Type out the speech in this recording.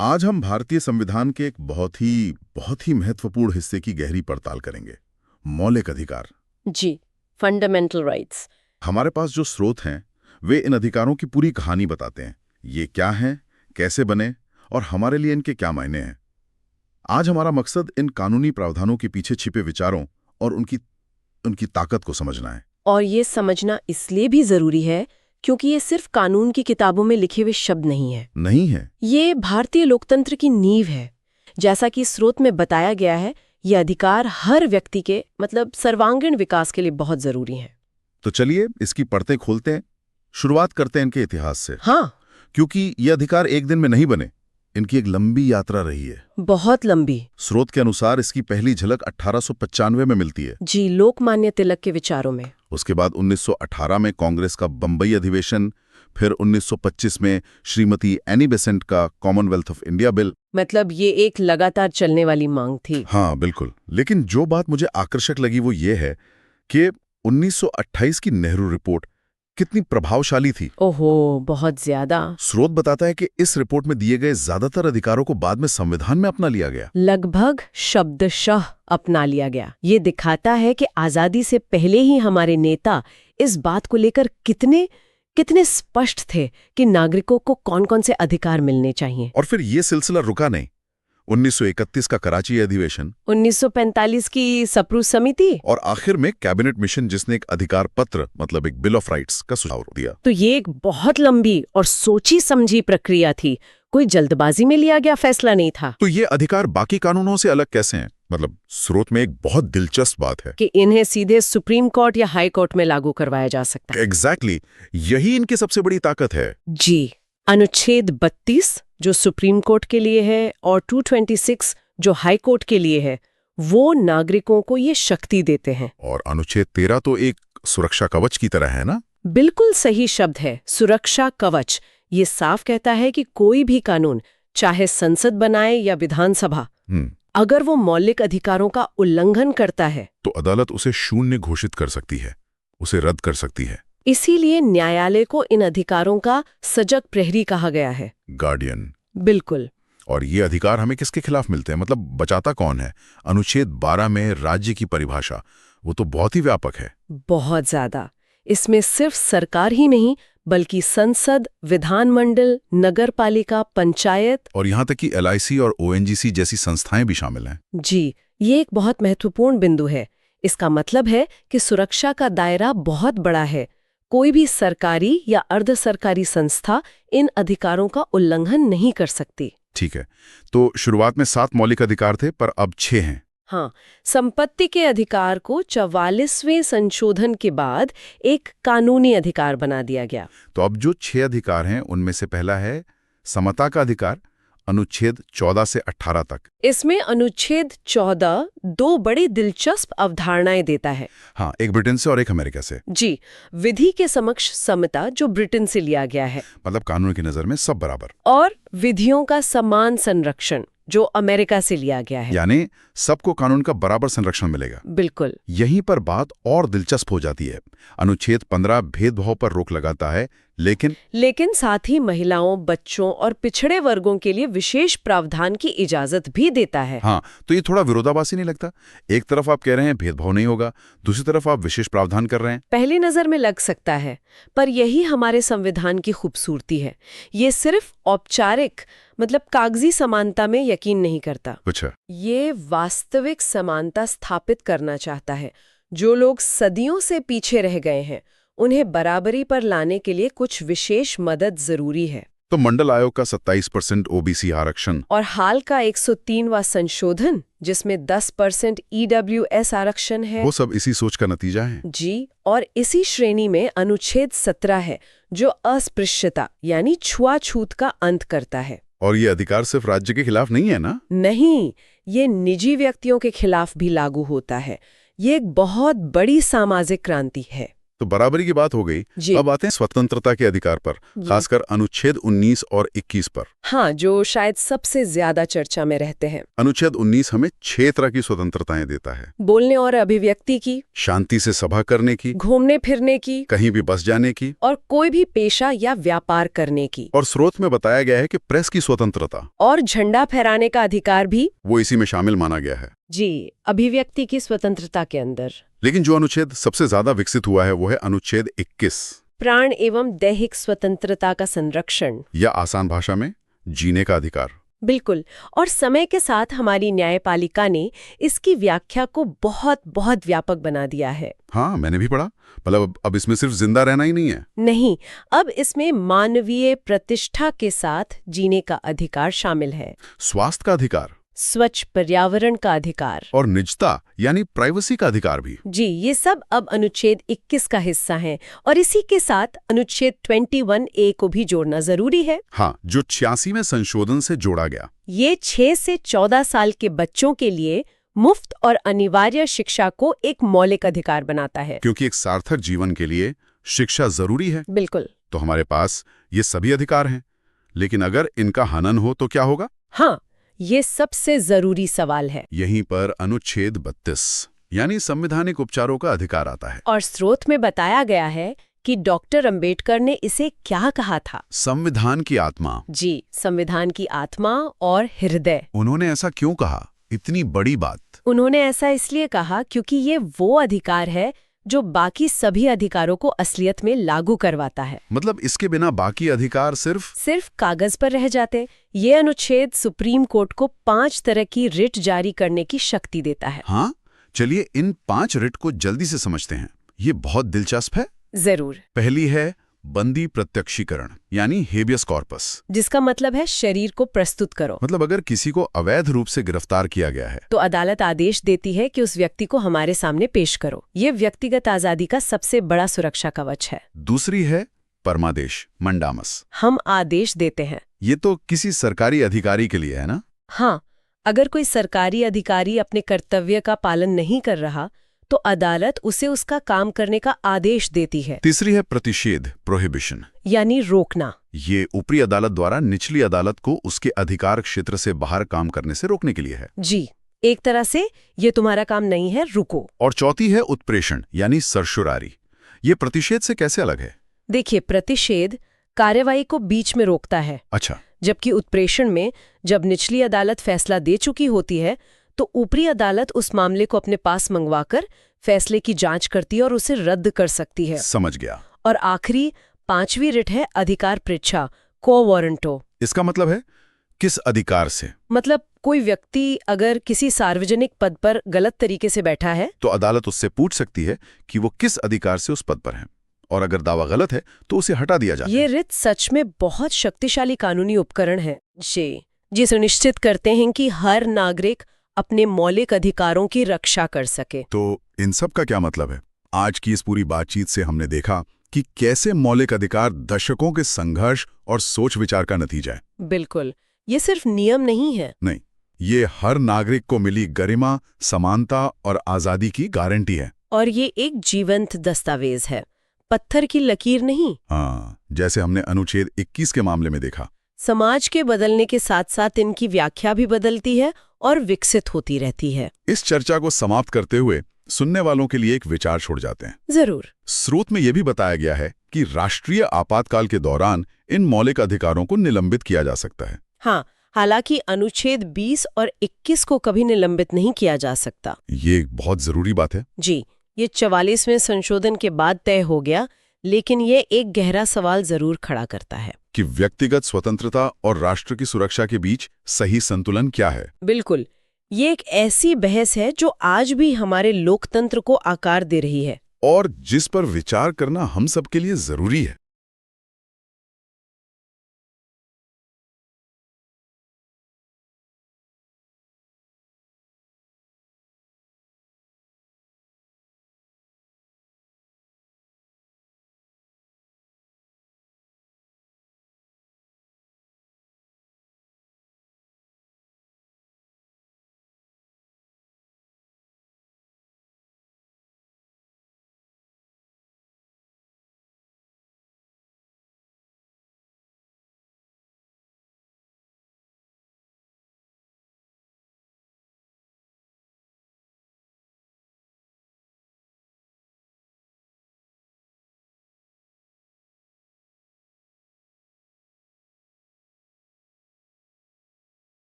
आज हम भारतीय संविधान के एक बहुत ही महत्वपूर्ण हिस्से की गहरी पड़ताल करेंगे। मौलिक अधिकार। जी, फंडामेंटल राइट्स। हमारे पास जो स्रोत हैं वे इन अधिकारों की पूरी कहानी बताते हैं। ये क्या हैं, कैसे बने और हमारे लिए इनके क्या मायने हैं। आज हमारा मकसद इन कानूनी प्रावधानों के पीछे छिपे विचारों और उनकी ताकत को समझना है। और ये समझना इसलिए भी जरूरी है क्योंकि ये सिर्फ कानून की किताबों में लिखे हुए शब्द नहीं है। ये भारतीय लोकतंत्र की नींव है। जैसा कि स्रोत में बताया गया है, ये अधिकार हर व्यक्ति के सर्वांगीण विकास के लिए बहुत जरूरी हैं। तो चलिए इसकी परतें खोलते हैं। शुरुआत करते हैं इनके इतिहास से। हाँ, क्योंकि ये अधिकार एक दिन में नहीं बने, इनकी एक लंबी यात्रा रही है। बहुत लंबी। स्रोत के अनुसार इसकी पहली झलक 1895 में मिलती है। जी, लोकमान्य तिलक के विचारों में। उसके बाद 1918 में कांग्रेस का बंबई अधिवेशन, फिर 1925 में श्रीमती एनी बेसेंट का कॉमनवेल्थ ऑफ इंडिया बिल। ये एक लगातार चलने वाली मांग थी। हाँ बिल्कुल। लेकिन जो बात मुझे आकर्षक लगी वो ये है कि 1928 की नेहरू रिपोर्ट कितनी प्रभावशाली थी। ओहो, बहुत ज्यादा। स्रोत बताता है कि इस रिपोर्ट में दिए गए ज्यादातर अधिकारों को बाद में संविधान में अपना लिया गया। लगभग शब्दशः अपना लिया गया। ये दिखाता है कि आजादी से पहले ही हमारे नेता इस बात को लेकर कितने स्पष्ट थे कि नागरिकों को कौन-कौन से अधिकार मिलने चाहिए। और फिर ये सिलसिला रुका नहीं। 1931 का कराची अधिवेशन, 1945 की सप्रू समिति और आखिर में कैबिनेट मिशन जिसने एक अधिकार पत्र एक बिल ऑफ राइट्स का सुझाव दिया। तो ये एक बहुत लंबी और सोची समझी प्रक्रिया थी। कोई जल्दबाजी में लिया गया फैसला नहीं था। तो ये अधिकार बाकी कानूनों से अलग कैसे हैं? स्रोत में एक बहुत दिलचस्प बात है कि इन्हें सीधे सुप्रीम कोर्ट या हाई कोर्ट में लागू करवाया जा सकता है। एग्जैक्टली, यही इनकी सबसे बड़ी ताकत है। जी, अनुच्छेद 32 जो सुप्रीम कोर्ट के लिए है और 226 जो हाई कोर्ट के लिए है, वो नागरिकों को ये शक्ति देते हैं। और अनुच्छेद 13 तो एक सुरक्षा कवच की तरह है ना? बिल्कुल सही शब्द है, सुरक्षा कवच। ये साफ कहता है कि कोई भी कानून, चाहे संसद बनाए या विधानसभा, अगर वो मौलिक अधिकारों का उल्लंघन करता है तो अदालत उसे शून्य घोषित कर सकती है, उसे रद्द कर सकती है। इसीलिए न्यायालय को इन अधिकारों का सजग प्रहरी कहा गया है, गार्डियन। बिल्कुल। और ये अधिकार हमें किसके खिलाफ मिलते हैं? बचाता कौन है? अनुच्छेद 12 में राज्य की परिभाषा, वो तो बहुत ही व्यापक है। बहुत ज्यादा। इसमें सिर्फ सरकार ही नहीं बल्कि संसद, विधानमंडल, नगरपालिका, पंचायत और यहाँ तक कि LIC और ONGC जैसी संस्थाएं भी शामिल हैं। जी, ये एक बहुत महत्वपूर्ण बिंदु है। इसका मतलब है कि सुरक्षा का दायरा बहुत बड़ा है। कोई भी सरकारी या अर्ध सरकारी संस्था इन अधिकारों का उल्लंघन नहीं कर सकती। ठीक है, तो शुरुआत में 7 मौलिक अधिकार थे, पर अब 6 हैं। हाँ, संपत्ति के अधिकार को 44वें संशोधन के बाद एक कानूनी अधिकार बना दिया गया। तो अब जो 6 अधिकार हैं उनमें से पहला है समता का अधिकार, अनुच्छेद 14 से 18 तक। इसमें अनुच्छेद 14 दो बड़ी दिलचस्प अवधारणाएं देता है। हाँ, एक ब्रिटेन से और एक अमेरिका से। जी, विधि के समक्ष समता जो ब्रिटेन से लिया गया है, कानून की नजर में सब बराबर, और विधियों का समान संरक्षण जो अमेरिका से लिया गया है, यानी सबको कानून का बराबर संरक्षण मिलेगा। बिल्कुल। यहीं पर बात और दिलचस्प हो जाती है। अनुच्छेद 15 भेदभाव पर रोक लगाता है, लेकिन साथ ही महिलाओं, बच्चों और पिछड़े वर्गों के लिए विशेष प्रावधान की इजाजत भी देता है। हाँ, तो ये थोड़ा विरोधाभासी नहीं लगता? एक तरफ आप कह रहे हैं भेदभाव नहीं होगा, दूसरी तरफ आप विशेष प्रावधान कर रहे हैं। पहली नजर में लग सकता है, पर यही हमारे संविधान की खूबसूरती है। ये सिर्फ औपचारिक कागजी समानता में यकीन नहीं करता। अच्छा। ये वास्तविक समानता स्थापित करना चाहता है। जो लोग सदियों से पीछे रह गए हैं, उन्हें बराबरी पर लाने के लिए कुछ विशेष मदद जरूरी है। तो मंडल आयोग का 27% OBC आरक्षण और हाल का 103वां संशोधन जिसमें 10% EWS आरक्षण है, वो सब इसी सोच का नतीजा है। जी, और इसी श्रेणी में अनुच्छेद 17 है जो अस्पृश्यता यानी छुआछूत का अंत करता है। और ये अधिकार सिर्फ राज्य के खिलाफ नहीं है ना? नहीं, ये निजी व्यक्तियों के खिलाफ भी लागू होता है। ये एक बहुत बड़ी सामाजिक क्रांति है। तो बराबरी की बात हो गई। अब आते हैं स्वतंत्रता के अधिकार पर, खासकर अनुच्छेद 19 और 21 पर। हाँ, जो शायद सबसे ज्यादा चर्चा में रहते हैं। अनुच्छेद 19 हमें 6 तरह की स्वतंत्रताएं देता है। बोलने और अभिव्यक्ति की, शांति से सभा करने की, घूमने फिरने की, कहीं भी बस जाने की, और कोई भी पेशा या व्यापार करने की। और स्रोत में बताया गया है कि प्रेस की स्वतंत्रता और झंडा फहराने का अधिकार भी वो इसी में शामिल माना गया है। जी, अभिव्यक्ति की स्वतंत्रता के अंदर। लेकिन जो अनुच्छेद सबसे ज्यादा विकसित हुआ है वो है अनुच्छेद 21, प्राण एवं दैहिक स्वतंत्रता का संरक्षण, या आसान भाषा में जीने का अधिकार। बिल्कुल। और समय के साथ हमारी न्यायपालिका ने इसकी व्याख्या को बहुत बहुत व्यापक बना दिया है। हाँ, मैंने भी पढ़ा। मतलब अब इसमें सिर्फ जिंदा रहना ही नहीं है। नहीं, अब इसमें मानवीय प्रतिष्ठा के साथ जीने का अधिकार शामिल है, स्वास्थ्य का अधिकार, स्वच्छ पर्यावरण का अधिकार, और निजता यानी प्राइवेसी का अधिकार भी। जी, ये सब अब अनुच्छेद 21 का हिस्सा हैं। और इसी के साथ अनुच्छेद 21A को भी जोड़ना जरूरी है। हाँ, जो 86वें संशोधन से जोड़ा गया। ये 6 से 14 साल के बच्चों के लिए मुफ्त और अनिवार्य शिक्षा को एक मौलिक अधिकार बनाता है, क्योंकि एक सार्थक जीवन के लिए शिक्षा जरूरी है। बिल्कुल। तो हमारे पास ये सभी अधिकार हैं, लेकिन अगर इनका हनन हो तो क्या होगा? हाँ, ये सबसे जरूरी सवाल है। यहीं पर अनुच्छेद 32 यानी संवैधानिक उपचारों का अधिकार आता है। और स्रोत में बताया गया है कि डॉक्टर अंबेडकर ने इसे क्या कहा था? संविधान की आत्मा। जी, संविधान की आत्मा और हृदय। उन्होंने ऐसा क्यों कहा? इतनी बड़ी बात। उन्होंने ऐसा इसलिए कहा क्योंकि ये वो अधिकार है जो बाकी सभी अधिकारों को असलियत में लागू करवाता है। मतलब इसके बिना बाकी अधिकार सिर्फ कागज पर रह जाते। ये अनुच्छेद सुप्रीम कोर्ट को 5 तरह की रिट जारी करने की शक्ति देता है। हाँ, चलिए इन 5 रिट को जल्दी से समझते हैं। ये बहुत दिलचस्प है। जरूर। पहली है बंदी प्रत्यक्षीकरण यानी हेबियस कॉर्पस, जिसका मतलब है शरीर को प्रस्तुत करो। मतलब अगर किसी को अवैध रूप से गिरफ्तार किया गया है तो अदालत आदेश देती है कि उस व्यक्ति को हमारे सामने पेश करो। ये व्यक्तिगत आजादी का सबसे बड़ा सुरक्षा कवच है। दूसरी है परमादेश, मंडामस। हम आदेश देते हैं। ये तो किसी सरकारी अधिकारी के लिए है ना? हाँ, अगर कोई सरकारी अधिकारी अपने कर्तव्य का पालन नहीं कर रहा तो अदालत उसे उसका काम करने का आदेश देती है। तीसरी है प्रतिषेध, प्रोहिबिशन, यानी रोकना। ये ऊपरी अदालत द्वारा निचली अदालत को उसके अधिकार क्षेत्र से बाहर काम करने से रोकने के लिए है। जी, एक तरह से ये तुम्हारा काम नहीं है, रुको। और चौथी है उत्प्रेषण यानी सरसुरारी। ये प्रतिषेध से कैसे अलग है? देखिए, प्रतिषेध कार्यवाही को बीच में रोकता है। अच्छा। जबकि उत्प्रेषण में जब निचली अदालत फैसला दे चुकी होती है तो ऊपरी अदालत उस मामले को अपने पास मंगवाकर फैसले की जांच करती है और उसे रद्द कर सकती है। समझ गया। और आखिरी 5वीं रिट है अधिकार पृच्छा, को वारंटो। इसका मतलब है किस अधिकार से? मतलब कोई व्यक्ति अगर किसी सार्वजनिक पद पर गलत तरीके से बैठा है तो अदालत उससे पूछ सकती है कि वो किस अधिकार से उस पद पर है, और अगर दावा गलत है तो उसे हटा दिया जाता है। ये रिट सच में बहुत शक्तिशाली कानूनी उपकरण है जी सुनिश्चित करते हैं कि हर नागरिक अपने मौलिक अधिकारों की रक्षा कर सके। तो इन सब का क्या मतलब है? आज की इस पूरी बातचीत से हमने देखा कि कैसे मौलिक अधिकार दशकों के संघर्ष और सोच विचार का नतीजा है। बिल्कुल, ये सिर्फ नियम नहीं है। नहीं, ये हर नागरिक को मिली गरिमा, समानता और आजादी की गारंटी है। और ये एक जीवंत दस्तावेज है, पत्थर की लकीर नहीं। हाँ, जैसे हमने अनुच्छेद 21 के मामले में देखा। समाज के बदलने के साथ साथ इनकी व्याख्या भी बदलती है और विकसित होती रहती है। इस चर्चा को समाप्त करते हुए सुनने वालों के लिए एक विचार छोड़ जाते हैं। जरूर। स्रोत में यह भी बताया गया है कि राष्ट्रीय आपातकाल के दौरान इन मौलिक अधिकारों को निलंबित किया जा सकता है। हाँ, हालांकि अनुच्छेद 20 और 21 को कभी निलंबित नहीं किया जा सकता। ये एक बहुत जरूरी बात है। जी, ये 44वें संशोधन के बाद तय हो गया, लेकिन ये एक गहरा सवाल जरूर खड़ा करता है कि व्यक्तिगत स्वतंत्रता और राष्ट्र की सुरक्षा के बीच सही संतुलन क्या है। बिल्कुल, ये एक ऐसी बहस है जो आज भी हमारे लोकतंत्र को आकार दे रही है और जिस पर विचार करना हम सबके लिए जरूरी है।